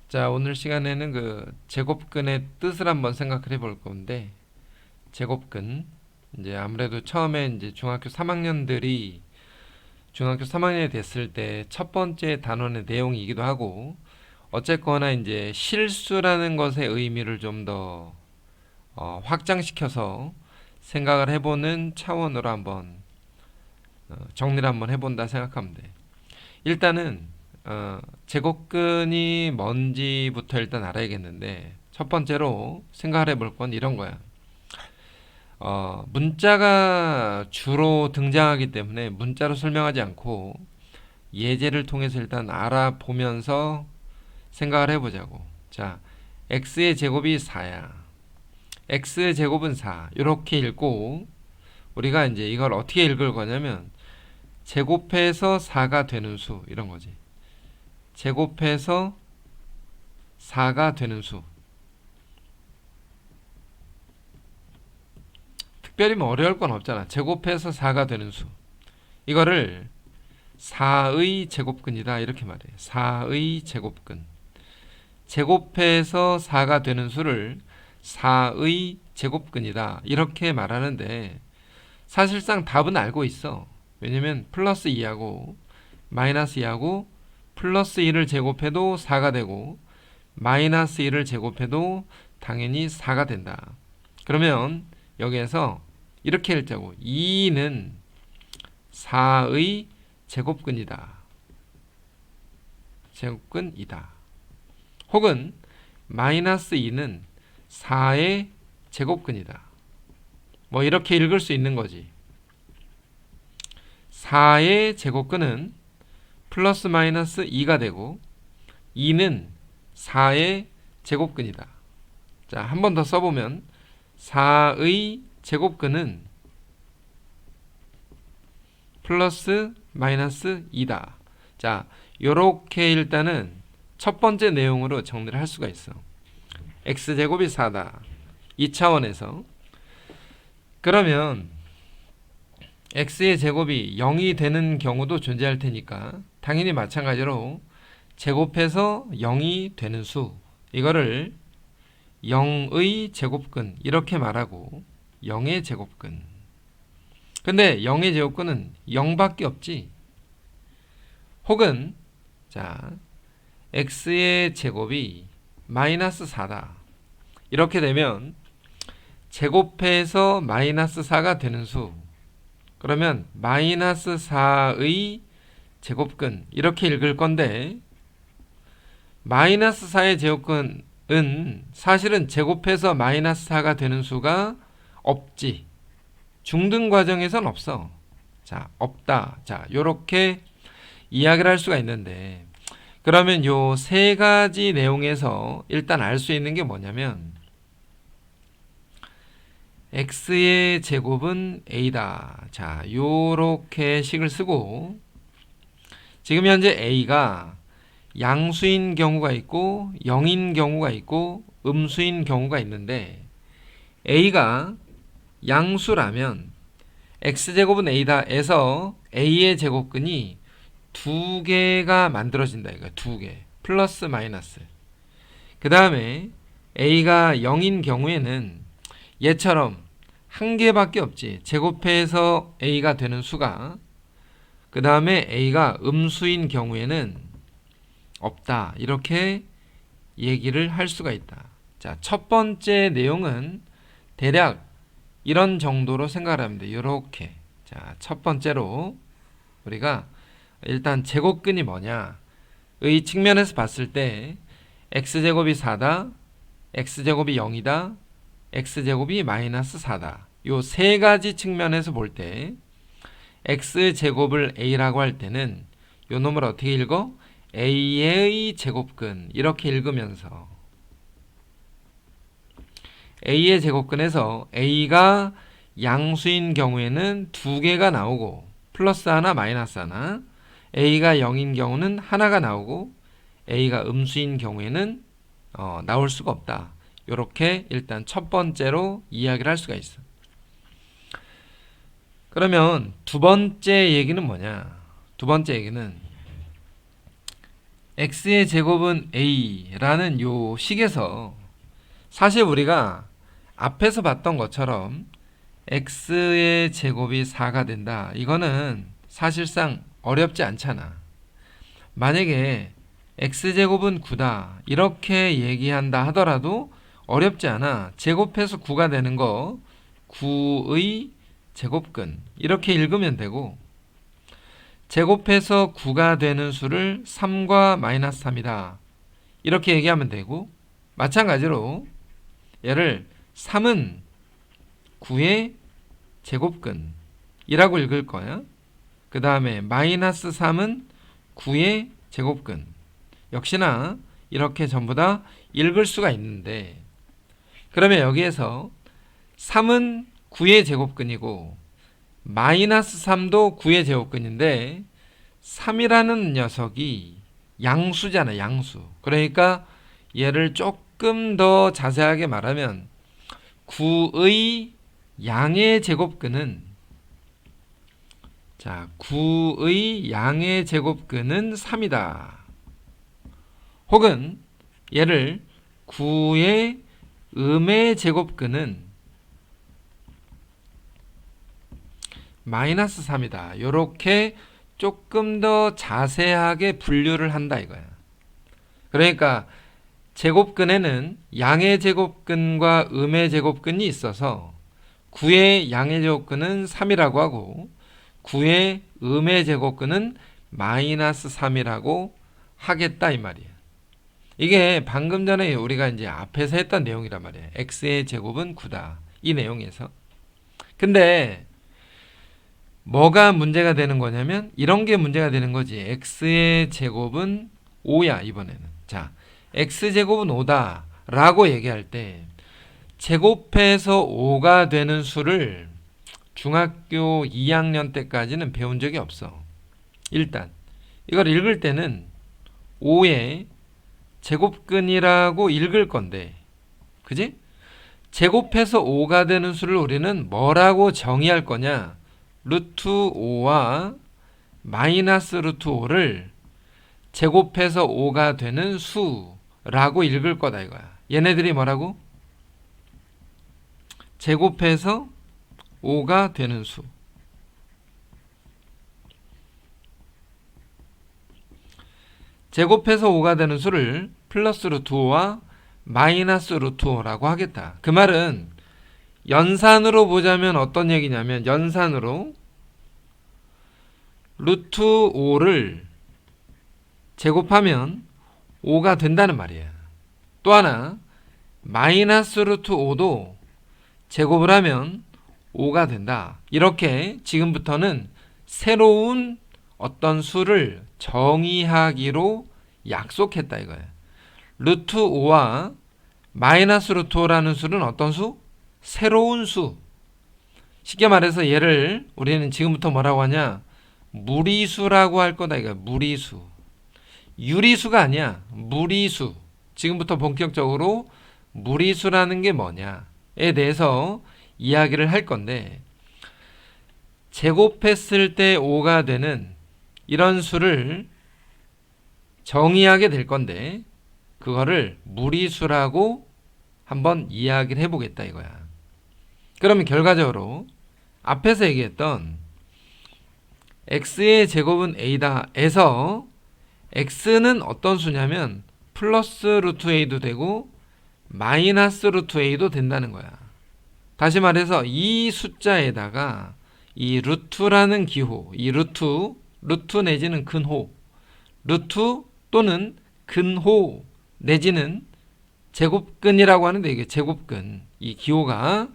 자, 오늘 시간에는 그 제곱근의 뜻을 한번 생각을 해볼 건데, 제곱근. 이제 아무래도 처음에 이제 중학교 3학년들이 중학교 3학년이 됐을 때 첫 번째 단원의 내용이기도 하고, 어쨌거나 이제 실수라는 것의 의미를 좀 더 확장시켜서 생각을 해보는 차원으로 한번 정리를 한번 해본다 생각하면 돼. 일단은 제곱근이 뭔지부터 일단 알아야겠는데, 첫 번째로 생각을 해볼 건 이런 거야. 문자가 주로 등장하기 때문에 문자로 설명하지 않고 예제를 통해서 일단 알아보면서 생각을 해보자고. 자, x의 제곱이 4야. x의 제곱은 4. 이렇게 읽고 우리가 이제 이걸 어떻게 읽을 거냐면 제곱해서 4가 되는 수, 이런 거지. 제곱해서 4가 되는 수. 특별히 뭐 어려울 건 없잖아. 제곱해서 4가 되는 수. 이거를 4의 제곱근이다, 이렇게 말해. 4의 제곱근. 제곱해서 4가 되는 수를 4의 제곱근이다, 이렇게 말하는데, 사실상 답은 알고 있어. 왜냐면 플러스 2하고 마이너스 2하고 플러스 2를 제곱해도 4가 되고 마이너스 1을 제곱해도 당연히 4가 된다. 그러면 여기에서 이렇게 읽자고. 2는 4의 제곱근이다. 제곱근이다. 혹은 마이너스 2는 4의 제곱근이다. 뭐 이렇게 읽을 수 있는 거지. 4의 제곱근은 플러스 마이너스 2가 되고 2는 4의 제곱근이다. 자, 한 번 더 써보면 4의 제곱근은 플러스 마이너스 2다. 자, 요렇게 일단은 첫 번째 내용으로 정리를 할 수가 있어. x제곱이 4다. 이 차원에서. 그러면 x의 제곱이 0이 되는 경우도 존재할 테니까 당연히 마찬가지로 제곱해서 0이 되는 수, 이거를 0의 제곱근 이렇게 말하고 0의 제곱근. 근데 0의 제곱근은 0밖에 없지. 혹은 자, x의 제곱이 마이너스 4다. 이렇게 되면 제곱해서 마이너스 4가 되는 수, 그러면 마이너스 4의 제곱근 이렇게 읽을 건데, 마이너스 4의 제곱근은 사실은 제곱해서 마이너스 4가 되는 수가 없지. 중등 과정에선 없어. 자, 없다. 자, 요렇게 이야기를 할 수가 있는데, 그러면 요 세 가지 내용에서 일단 알 수 있는 게 뭐냐면, x의 제곱은 a다. 자, 요렇게 식을 쓰고, 지금 현재 a가 양수인 경우가 있고 0인 경우가 있고 음수인 경우가 있는데, a가 양수라면 x제곱은 a다 에서 a의 제곱근이 두 개가 만들어진다. 이거 두 개. 플러스 마이너스. 그 다음에 a가 0인 경우에는 얘처럼 한 개밖에 없지. 제곱해서 a가 되는 수가. 그 다음에 a가 음수인 경우에는 없다. 이렇게 얘기를 할 수가 있다. 자, 첫 번째 내용은 대략 이런 정도로 생각을 하면 돼. 이렇게. 자, 첫 번째로 우리가 일단 제곱근이 뭐냐? 의 측면에서 봤을 때 x제곱이 4다, x제곱이 0이다, x제곱이 마이너스 4다. 요 세 가지 측면에서 볼 때 x제곱을 a라고 할 때는 요 놈을 어떻게 읽어? a의 제곱근 이렇게 읽으면서 a의 제곱근에서 a가 양수인 경우에는 두 개가 나오고 플러스 하나 마이너스 하나, a가 0인 경우는 하나가 나오고 a가 음수인 경우에는 나올 수가 없다. 이렇게 일단 첫 번째로 이야기를 할 수가 있어. 그러면 두 번째 얘기는 뭐냐? 두 번째 얘기는 x의 제곱은 a라는 요 식에서 사실 우리가 앞에서 봤던 것처럼 x의 제곱이 4가 된다. 이거는 사실상 어렵지 않잖아. 만약에 x제곱은 9다. 이렇게 얘기한다 하더라도 어렵지 않아. 제곱해서 9가 되는 거 9의 제곱근 이렇게 읽으면 되고, 제곱해서 9가 되는 수를 3과 마이너스 3이다. 이렇게 얘기하면 되고, 마찬가지로 얘를 3은 9의 제곱근이라고 읽을 거야. 그 다음에 마이너스 3은 9의 제곱근. 역시나 이렇게 전부 다 읽을 수가 있는데, 그러면 여기에서 3은 9의 제곱근이고 마이너스 3도 9의 제곱근인데 3이라는 녀석이 양수잖아, 양수. 그러니까 얘를 조금 더 자세하게 말하면 9의 양의 제곱근은, 자, 9의 양의 제곱근은 3이다. 혹은 얘를 9의 음의 제곱근은 마이너스 3이다. 이렇게 조금 더 자세하게 분류를 한다 이거야. 그러니까 제곱근에는 양의 제곱근과 음의 제곱근이 있어서 9의 양의 제곱근은 3이라고 하고 9의 음의 제곱근은 마이너스 3이라고 하겠다 이 말이야. 이게 방금 전에 우리가 이제 앞에서 했던 내용이란 말이야. x의 제곱은 9다. 이 내용에서. 근데 뭐가 문제가 되는 거냐면 이런 게 문제가 되는 거지. x의 제곱은 5야 이번에는. 자, x제곱은 5다 라고 얘기할 때 제곱해서 5가 되는 수를 중학교 2학년 때까지는 배운 적이 없어. 일단 이걸 읽을 때는 5의 제곱근이라고 읽을 건데, 그지? 제곱해서 5가 되는 수를 우리는 뭐라고 정의할 거냐? 루트 5와 마이너스 루트 5를 제곱해서 5가 되는 수라고 읽을 거다 이거야. 얘네들이 뭐라고? 제곱해서 5가 되는 수. 제곱해서 5가 되는 수를 플러스 루트 5와 마이너스 루트 5라고 하겠다. 그 말은 연산으로 보자면 어떤 얘기냐면, 연산으로 루트 5를 제곱하면 5가 된다는 말이야. 또 하나 마이너스 루트 5도 제곱을 하면 5가 된다. 이렇게 지금부터는 새로운 어떤 수를 정의하기로 약속했다 이거야. 루트 5와 마이너스 루트 5라는 수는 어떤 수? 새로운 수. 쉽게 말해서 얘를 우리는 지금부터 뭐라고 하냐? 무리수라고 할 거다 이거야. 무리수. 유리수가 아니야. 무리수. 지금부터 본격적으로 무리수라는 게 뭐냐에 대해서 이야기를 할 건데, 제곱했을 때 5가 되는 이런 수를 정의하게 될 건데, 그거를 무리수라고 한번 이야기를 해보겠다 이거야. 그러면 결과적으로 앞에서 얘기했던 x의 제곱은 a다 에서 x는 어떤 수냐면 플러스 루트 a도 되고 마이너스 루트 a도 된다는 거야. 다시 말해서 이 숫자에다가 이 루트라는 기호, 이 루트 내지는 근호, 루트 또는 근호 내지는 제곱근이라고 하는데, 이게 제곱근, 이 기호가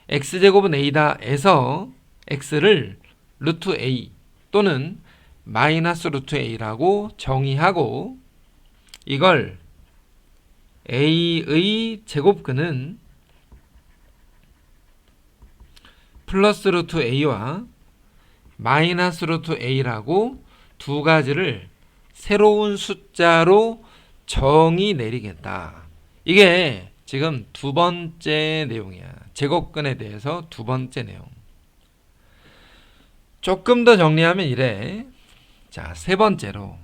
x제곱은 a다 에서 x를 루트 a 또는 마이너스 루트 a라고 정의하고, 이걸 a의 제곱근은 플러스 루트 a와 마이너스 루트 a라고 두 가지를 새로운 숫자로 정의 내리겠다. 이게 지금 두 번째 내용이야. 제곱근에 대해서 두 번째 내용. 조금 더 정리하면 이래. 자, 세 번째로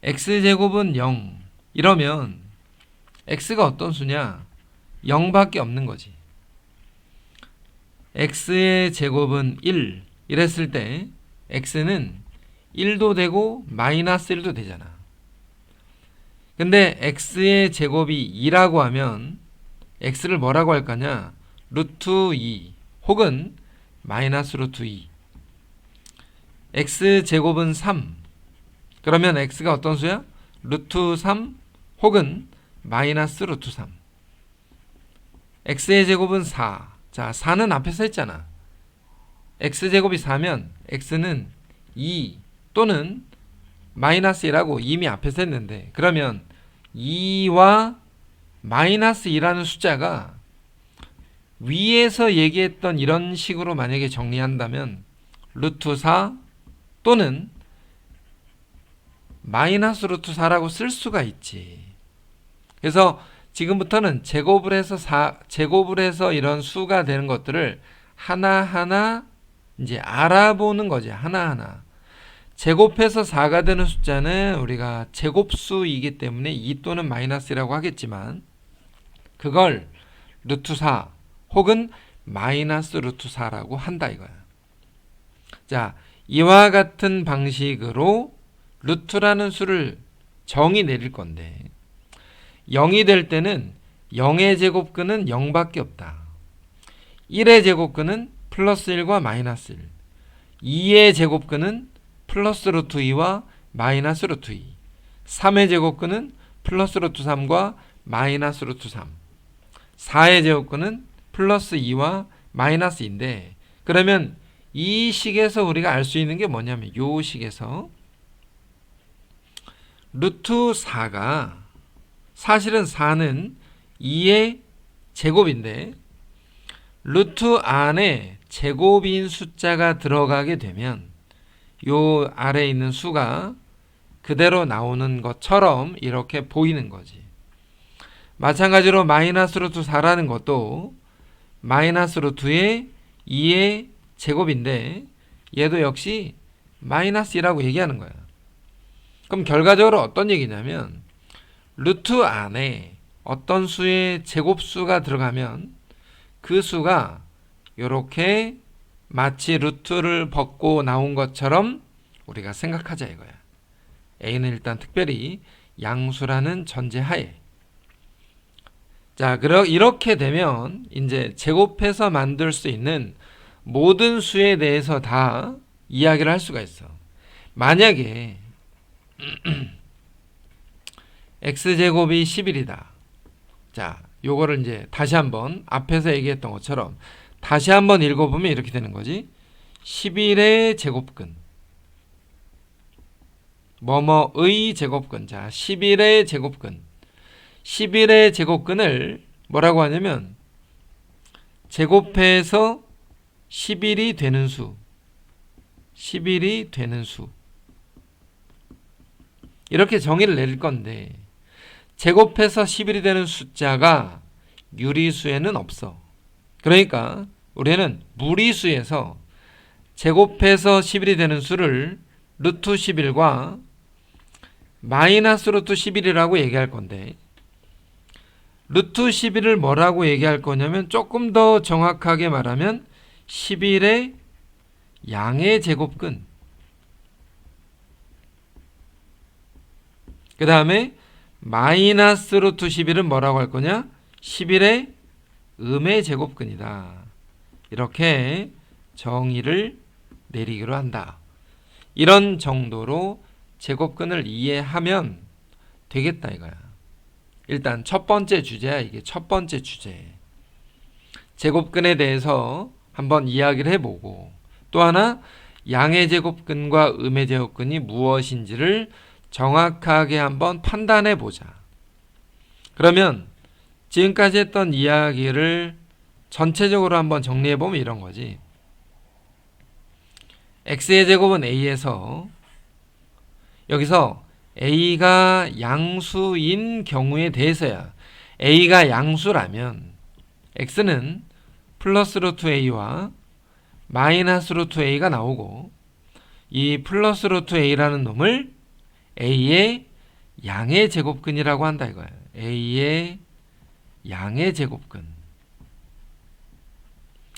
x제곱은 0 이러면 x가 어떤 수냐? 0밖에 없는 거지. x의 제곱은 1 이랬을 때 x는 1도 되고 마이너스 1도 되잖아. 근데 x의 제곱이 2라고 하면 x를 뭐라고 할 거냐? 루트 2 혹은 마이너스 루트 2. x제곱은 3. 그러면 x가 어떤 수야? 루트 3 혹은 마이너스 루트 3. x의 제곱은 4. 자, 4는 앞에서 했잖아. x제곱이 4면 x는 2 또는 마이너스 1하고 이미 앞에서 했는데, 그러면 2와 마이너스 2라는 숫자가 위에서 얘기했던 이런 식으로 만약에 정리한다면 루트 4 또는 마이너스 루트 4라고 쓸 수가 있지. 그래서 지금부터는 제곱을 해서 이런 수가 되는 것들을 하나하나 이제 알아보는 거지. 하나하나. 제곱해서 4가 되는 숫자는 우리가 제곱수이기 때문에 2 또는 마이너스라고 하겠지만, 그걸 루트 4 혹은 마이너스 루트 4라고 한다 이거야. 자, 이와 같은 방식으로 루트라는 수를 정의 내릴 건데, 0이 될 때는 0의 제곱근은 0밖에 없다. 1의 제곱근은 플러스 1과 마이너스 1. 2의 제곱근은 플러스 루트 2와 마이너스 루트 2. 3의 제곱근은 플러스 루트 3과 마이너스 루트 3. 4의 제곱근은 플러스 2와 마이너스 2인데, 그러면 이 식에서 우리가 알 수 있는 게 뭐냐면, 이 식에서 루트 4가 사실은 4는 2의 제곱인데, 루트 안에 제곱인 숫자가 들어가게 되면 요 아래에 있는 수가 그대로 나오는 것처럼 이렇게 보이는 거지. 마찬가지로 마이너스 루트 4라는 것도 마이너스 루트의 2의 제곱인데, 얘도 역시 마이너스 2라고 얘기하는 거야. 그럼 결과적으로 어떤 얘기냐면, 루트 안에 어떤 수의 제곱수가 들어가면 그 수가 이렇게 마치 루트를 벗고 나온 것처럼 우리가 생각하자 이거야. A는 일단 특별히 양수라는 전제하에. 자, 이렇게 되면 이제 제곱해서 만들 수 있는 모든 수에 대해서 다 이야기를 할 수가 있어. 만약에 x제곱이 11이다. 자, 요거를 이제 다시 한번 앞에서 얘기했던 것처럼 다시 한번 읽어보면 이렇게 되는 거지. 11의 제곱근, 뭐뭐의 제곱근. 자, 11의 제곱근. 11의 제곱근을 뭐라고 하냐면 제곱해서 11이 되는 수. 11이 되는 수. 이렇게 정의를 내릴 건데, 제곱해서 11이 되는 숫자가 유리수에는 없어. 그러니까 우리는 무리수에서 제곱해서 11이 되는 수를 루트 11과 마이너스 루트 11이라고 얘기할 건데, 루트 11을 뭐라고 얘기할 거냐면, 조금 더 정확하게 말하면 11의 양의 제곱근, 그 다음에 마이너스 루트 11은 뭐라고 할 거냐? 11의 음의 제곱근이다. 이렇게 정의를 내리기로 한다. 이런 정도로 제곱근을 이해하면 되겠다 이거야. 일단 첫 번째 주제야. 이게 첫 번째 주제. 제곱근에 대해서 한번 이야기를 해보고, 또 하나 양의 제곱근과 음의 제곱근이 무엇인지를 정확하게 한번 판단해 보자. 그러면 지금까지 했던 이야기를 전체적으로 한번 정리해 보면 이런 거지. x의 제곱은 a에서, 여기서 a가 양수인 경우에 대해서야. a가 양수라면 x는 플러스 루트 a와 마이너스 루트 a가 나오고, 이 플러스 루트 a라는 놈을 a의 양의 제곱근이라고 한다 이거야. A의 양의 제곱근.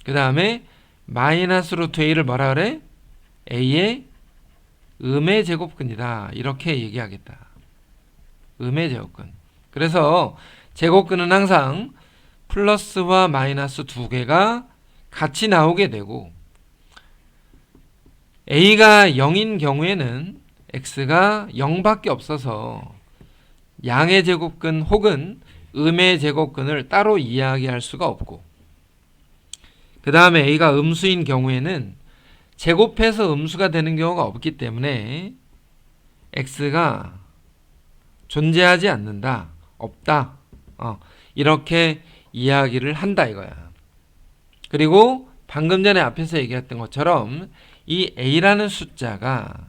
그 다음에 마이너스 루트 A를 뭐라 그래? A의 음의 제곱근이다. 이렇게 얘기하겠다. 음의 제곱근. 그래서 제곱근은 항상 플러스와 마이너스 두 개가 같이 나오게 되고 A가 0인 경우에는 X가 0밖에 없어서 양의 제곱근 혹은 음의 제곱근을 따로 이야기할 수가 없고 그 다음에 A가 음수인 경우에는 제곱해서 음수가 되는 경우가 없기 때문에 X가 존재하지 않는다. 없다. 이렇게 이야기를 한다 이거야. 그리고 방금 전에 앞에서 얘기했던 것처럼 이 A라는 숫자가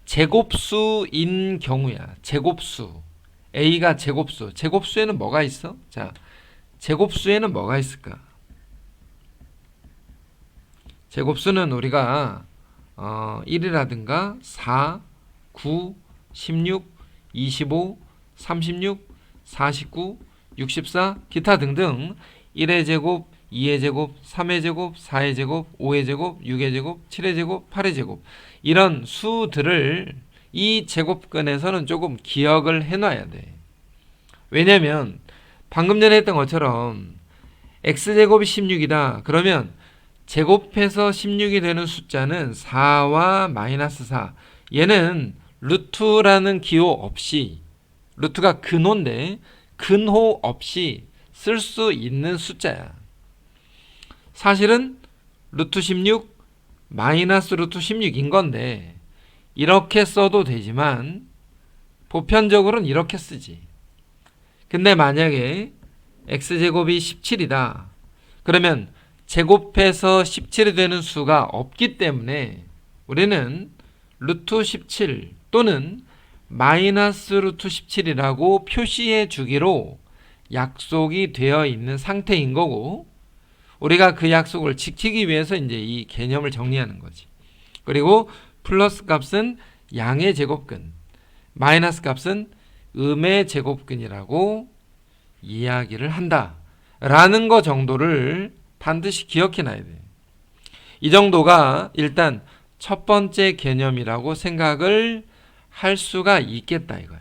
제곱수인 경우야. 제곱수. A가 제곱수. 제곱수에는 뭐가 있어? 자, 제곱수에는 뭐가 있을까? 제곱수는 우리가 1이라든가 4, 9, 16, 25, 36, 49, 64 기타 등등 1의 제곱, 2의 제곱, 3의 제곱, 4의 제곱, 5의 제곱, 6의 제곱, 7의 제곱, 8의 제곱 이런 수들을 이 제곱근에서는 조금 기억을 해놔야 돼. 왜냐면 방금 전에 했던 것처럼 x제곱이 16이다. 그러면 제곱해서 16이 되는 숫자는 4와 마이너스 4 얘는 루트라는 기호 없이 루트가 근호인데 근호 없이 쓸 수 있는 숫자야. 사실은 루트 16 마이너스 루트 16인 건데 이렇게 써도 되지만 보편적으로는 이렇게 쓰지. 근데 만약에 x제곱이 17이다. 그러면 제곱해서 17이 되는 수가 없기 때문에 우리는 루트 17 또는 마이너스 루트 17이라고 표시해 주기로 약속이 되어 있는 상태인 거고 우리가 그 약속을 지키기 위해서 이제 이 개념을 정리하는 거지. 그리고 플러스 값은 양의 제곱근, 마이너스 값은 음의 제곱근이라고 이야기를 한다. 라는 거 정도를 반드시 기억해 놔야 돼. 이 정도가 일단 첫 번째 개념이라고 생각을 할 수가 있겠다 이거야.